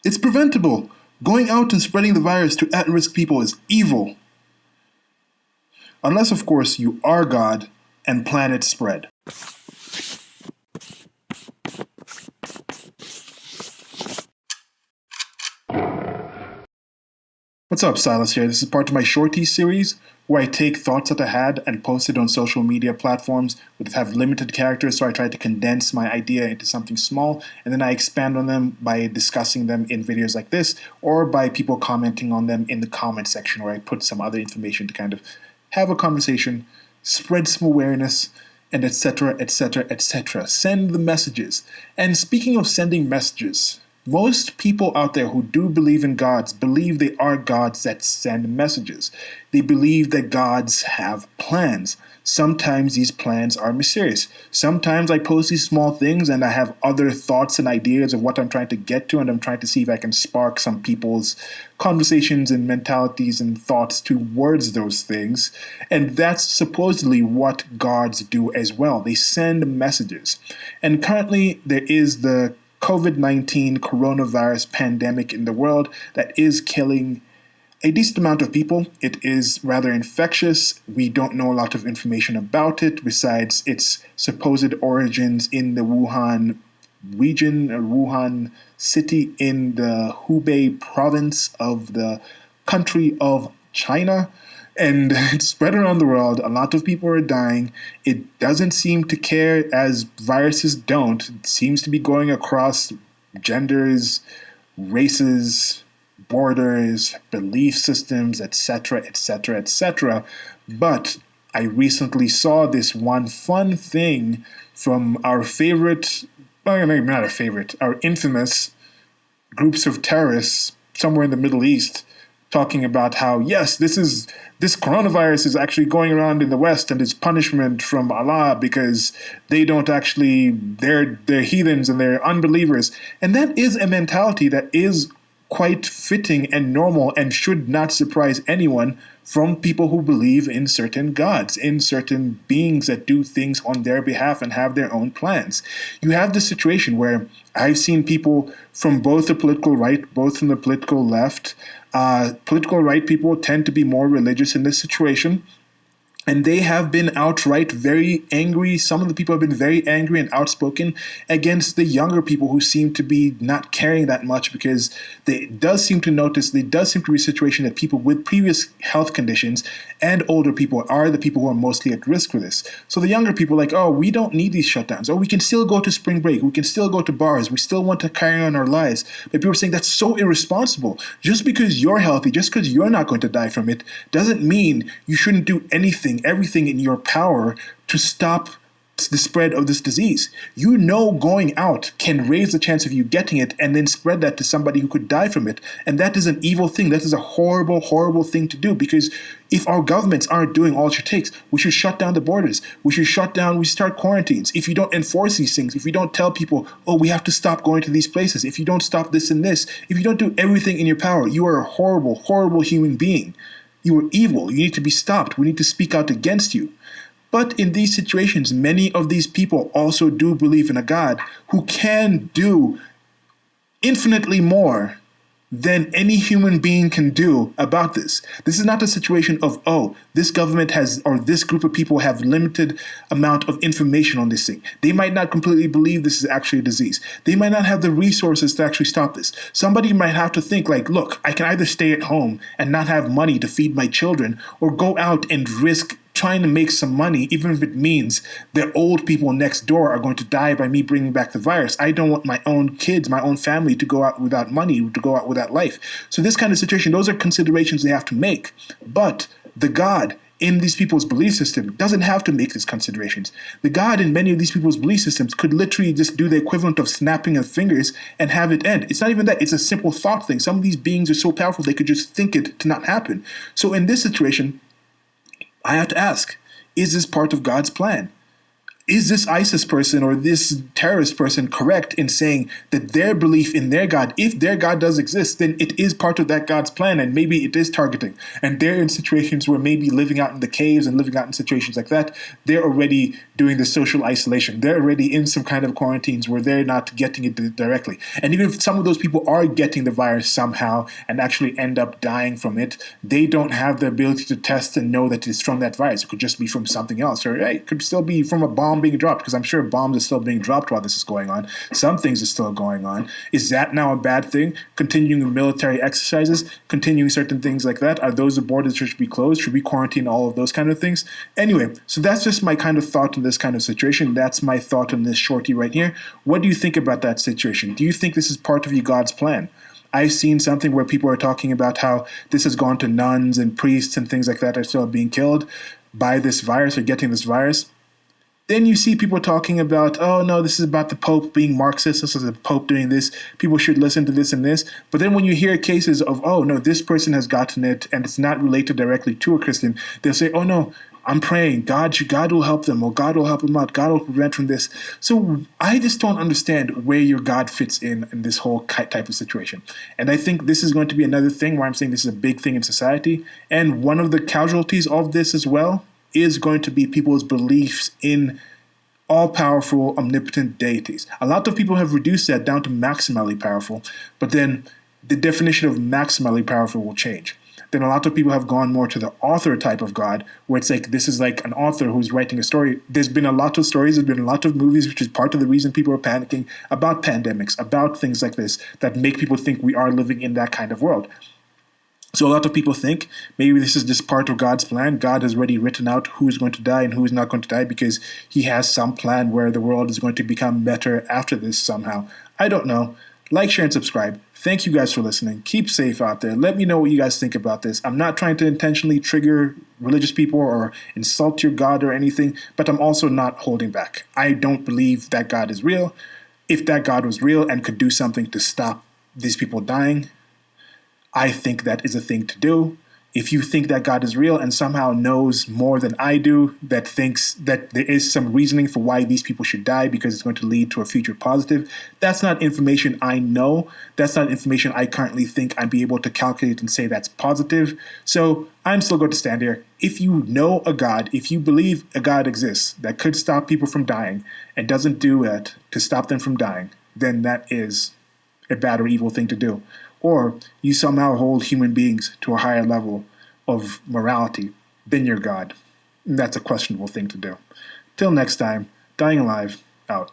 It's preventable. Going out and spreading the virus to at-risk people is evil. Unless, of course, you are God and plan its spread. What's up, Silas here. This is part of my Shorties series, where I take thoughts that I had and post it on social media platforms that have limited characters, so I try to condense my idea into something small, and then I expand on them by discussing them in videos like this, or by people commenting on them in the comment section, where I put some other information to kind of have a conversation, spread some awareness, and etc., etc., etc. Send the messages. And speaking of sending messages, most people out there who do believe in gods believe they are gods that send messages. They believe that gods have plans. Sometimes these plans are mysterious. Sometimes I post these small things and I have other thoughts and ideas of what I'm trying to get to, and I'm trying to see if I can spark some people's conversations and mentalities and thoughts towards those things. And that's supposedly what gods do as well. They send messages. And currently there is the COVID-19 coronavirus pandemic in the world that is killing a decent amount of people. It is rather infectious. We don't know a lot of information about it besides its supposed origins in the Wuhan region, or Wuhan city in the Hubei province of the country of China. And it's spread around the world. A lot of people are dying. It doesn't seem to care, as viruses don't. It seems to be going across genders, races, borders, belief systems, etc., etc., etc. But I recently saw this one fun thing from our favorite, well, maybe not a favorite, our infamous groups of terrorists somewhere in the Middle East, talking about how, yes, this coronavirus is actually going around in the West and it's punishment from Allah because they don't actually, they're heathens and they're unbelievers. And that is a mentality that is quite fitting and normal and should not surprise anyone from people who believe in certain gods, in certain beings that do things on their behalf and have their own plans. You have this situation where I've seen people from both the political right, both from the political left. Political right people tend to be more religious in this situation. And they have been outright very angry. Some of the people have been very angry and outspoken against the younger people who seem to be not caring that much, because there does seem to be a situation that people with previous health conditions and older people are the people who are mostly at risk for this. So the younger people are like, oh, we don't need these shutdowns. Oh, we can still go to spring break. We can still go to bars. We still want to carry on our lives. But people are saying that's so irresponsible. Just because you're healthy, just because you're not going to die from it, doesn't mean you shouldn't do everything in your power to stop the spread of this disease. You know, going out can raise the chance of you getting it and then spread that to somebody who could die from it. And that is an evil thing. That is a horrible, horrible thing to do, because if our governments aren't doing all it takes, we should shut down the borders. We start quarantines. If you don't enforce these things, if you don't tell people, oh, we have to stop going to these places, if you don't stop this and this, if you don't do everything in your power, you are a horrible, horrible human being. You are evil. You need to be stopped. We need to speak out against you. But in these situations, many of these people also do believe in a God who can do infinitely more than any human being can do about this. This is not a situation of, oh, this government has, or this group of people have limited amount of information on this thing. They might not completely believe this is actually a disease. They might not have the resources to actually stop this. Somebody might have to think like, look, I can either stay at home and not have money to feed my children, or go out and risk trying to make some money, even if it means the old people next door are going to die by me bringing back the virus. I don't want my own kids, my own family to go out without money, to go out without life. So this kind of situation, those are considerations they have to make. But the God in these people's belief system doesn't have to make these considerations. The God in many of these people's belief systems could literally just do the equivalent of snapping of fingers and have it end. It's not even that. It's a simple thought thing. Some of these beings are so powerful they could just think it to not happen. So in this situation, I have to ask, is this part of God's plan? is this ISIS person or this terrorist person correct in saying that their belief in their God, if their God does exist, then it is part of that God's plan and maybe it is targeting. And they're in situations where maybe living out in the caves and living out in situations like that, they're already doing the social isolation. They're already in some kind of quarantines where they're not getting it directly. And even if some of those people are getting the virus somehow and actually end up dying from it, they don't have the ability to test and know that it's from that virus. It could just be from something else, or it could still be from a bomb being dropped, because I'm sure bombs are still being dropped while this is going on. Some things are still going on. Is that now a bad thing? Continuing military exercises, continuing certain things like that, are those the borders that should be closed? Should we quarantine all of those kind of things? Anyway, so that's just my kind of thought on this kind of situation. That's my thought on this shorty right here. What do you think about that situation? Do you think this is part of God's plan? I've seen something where people are talking about how this has gone to nuns and priests and things like that are still being killed by this virus or getting this virus. Then you see people talking about, oh no, this is about the Pope being Marxist, this is the Pope doing this, people should listen to this and this. But then when you hear cases of, oh no, this person has gotten it and it's not related directly to a Christian, they'll say, oh no, I'm praying, God will help them, or God will help them out, God will prevent from this. So I just don't understand where your God fits in this whole type of situation. And I think this is going to be another thing where I'm saying this is a big thing in society. And one of the casualties of this as well is going to be people's beliefs in all-powerful, omnipotent deities. A lot of people have reduced that down to maximally powerful, but then the definition of maximally powerful will change. Then a lot of people have gone more to the author type of God, where it's like this is like an author who's writing a story. There's been a lot of stories, there's been a lot of movies, which is part of the reason people are panicking about pandemics, about things like this, that make people think we are living in that kind of world. So a lot of people think maybe this is just part of God's plan. God has already written out who is going to die and who is not going to die because he has some plan where the world is going to become better after this somehow. I don't know. Like, share, and subscribe. Thank you guys for listening. Keep safe out there. Let me know what you guys think about this. I'm not trying to intentionally trigger religious people or insult your God or anything, but I'm also not holding back. I don't believe that God is real. If that God was real and could do something to stop these people dying, I think that is a thing to do. If you think that God is real and somehow knows more than I do, that thinks that there is some reasoning for why these people should die because it's going to lead to a future positive, that's not information I know. That's not information I currently think I'd be able to calculate and say that's positive. So I'm still going to stand here. If you know a God, if you believe a God exists that could stop people from dying and doesn't do it to stop them from dying, then that is a bad or evil thing to do. Or you somehow hold human beings to a higher level of morality than your God. And that's a questionable thing to do. Till next time, Dying Alive, out.